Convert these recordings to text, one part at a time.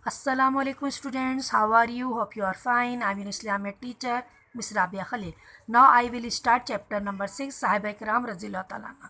Assalamualaikum students, how are you? Hope you are fine. I am your Islamic teacher, Miss Rabia Khalil. Now I will start chapter number 6, Sahaba Ikram Raziyallahu Ta'ala Anha.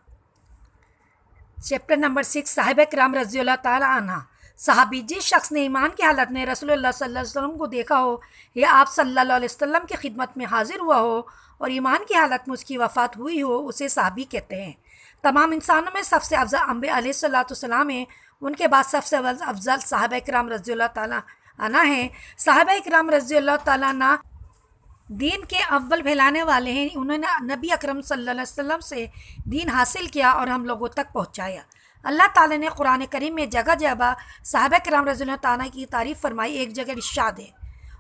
Chapter number 6 साहिबा किराम रज़ियल्लाहु ताला अन्हा। सहाबी जिस शख्स ने ईमान की हालत में रसूलुल्लाह सल्लल्लाहु अलैहि वसल्लम को देखा हो या आप सल्लल्लाहु अलैहि वसल्लम की खिदमत में हाजिर हुआ हो और ईमान की हालत में उसकी वफ़ात हुई हो, उसे सहाबी कहते हैं। तमाम इंसानों में सबसे अफजल अम्बिया अलैहिस्सलाम हैं, उनके बाद सबसे अफजल साहिबा किराम रज़ियल्लाहु ताला अन्हा हैं। साहिबा किराम रज़ियल्लाहु ताला अन्हा दीन के अव्वल फैलाने वाले हैं। उन्होंने नबी अकरम सल्लल्लाहु अलैहि वसल्लम से दीन हासिल किया और हम लोगों तक पहुंचाया। अल्लाह ताला ने कुरान करीम में जगह जगह सहाबा किराम रज़ियल्लाहु ताला की तारीफ़ फरमाई। एक जगह इरशाद है,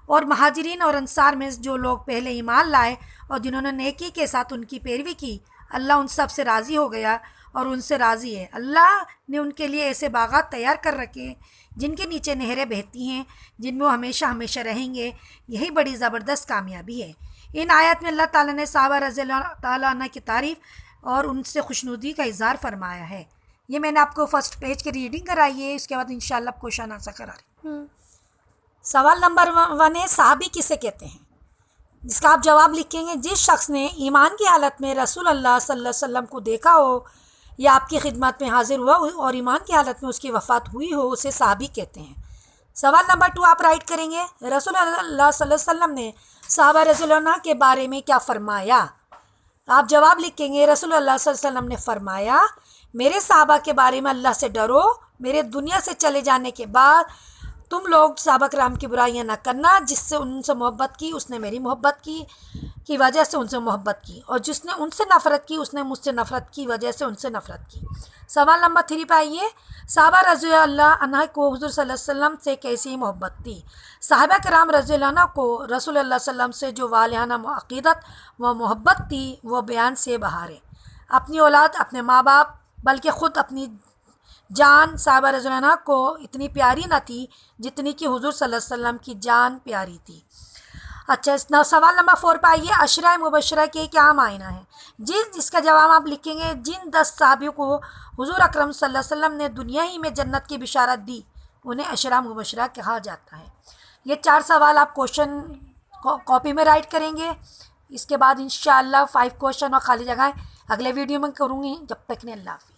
और महाजिरीन और अंसार में जो लोग पहले ईमान लाए और जिन्होंने नेकी के साथ उनकी पैरवी की, अल्लाह उन सब से राज़ी हो गया और उनसे राज़ी है। अल्लाह ने उनके लिए ऐसे बागात तैयार कर रखे जिनके नीचे नहरें बहती हैं, जिनमें वो हमेशा हमेशा रहेंगे। यही बड़ी ज़बरदस्त कामयाबी है। इन आयत में अल्लाह ताला ने सहाबा रज़ियल्लाहु ताला अन्हु की तारीफ़ और उनसे खुशनुदी का इज़हार फरमाया है। ये मैंने आपको फर्स्ट पेज की रीडिंग कराई है, इसके बाद इंशाअल्लाह क्वेश्चन आंसर करा रही हूँ। सवाल नंबर 1 है, सहाबी किसे कहते हैं? जिसका आप जवाब लिखेंगे, जिस शख्स ने ईमान की हालत में रसूल अल्लाह सल्लल्लाहु अलैहि वसल्लम को देखा हो या आपकी खिदमत में हाजिर हुआ और ईमान की हालत में उसकी वफ़ात हुई हो, उसे सहाबी कहते हैं। सवाल नंबर 2 आप राइट करेंगे, रसूल अल्लाह सल्लल्लाहु अलैहि वसल्लम ने सहाबा रज़ियल्लाहु अन्हुम के बारे में क्या फ़रमाया? आप जवाब लिखेंगे, रसूल अल्लाह सल्लल्लाहु अलैहि वसल्लम ने फ़रमाया, मेरे सहाबा के बारे में अल्लाह से डरो, मेरे दुनिया से चले जाने के बाद तुम लोग सहाबा किराम की बुराइयां न करना। जिससे उनसे मोहब्बत की उसने मेरी मोहब्बत की वजह से उनसे मोहब्बत की, और जिसने उनसे नफ़रत की उसने मुझसे नफ़रत की वजह से उनसे नफ़रत की। सवाल नंबर 3 पे आइए, सहाबा रज़ियल्लाहु अन्हुम को हुज़ूर सल्लल्लाहु अलैहि वसल्लम से कैसी मोहब्बत थी? सहाबा किराम रज़ियल्लाहु अन्हुम को रसूल अल्लाह सल्लल्लाहु अलैहि वसल्लम से जो वालिहाना अक़ीदत व मोहब्बत थी, वह बयान से बाहर है। अपनी औलाद, अपने माँ बाप, बल्कि ख़ुद अपनी जान सहाबा रज़ियल्लाहु अन्हुम को इतनी प्यारी न थी जितनी कि हुज़ूर सल्लल्लाहु अलैहि वसल्लम की जान प्यारी थी। अच्छा, सवाल नंबर 4 पर आइए, अशरा मुबशरा के क्या मायना है? जिसका जवाब आप लिखेंगे, जिन 10 सहाबियों को हुज़ूर अकरम सल्लल्लाहु अलैहि वसल्लम ने दुनिया ही में जन्नत की बिशारत दी, उन्हें अशरा मुबशरा कहा जाता है। ये 4 सवाल आप क्वेश्चन कॉपी में राइट करेंगे। इसके बाद इंशाअल्लाह 5 क्वेश्चन और खाली जगह अगले वीडियो में करूँगी। जब तक ने अल्लाह हाफ़िज़।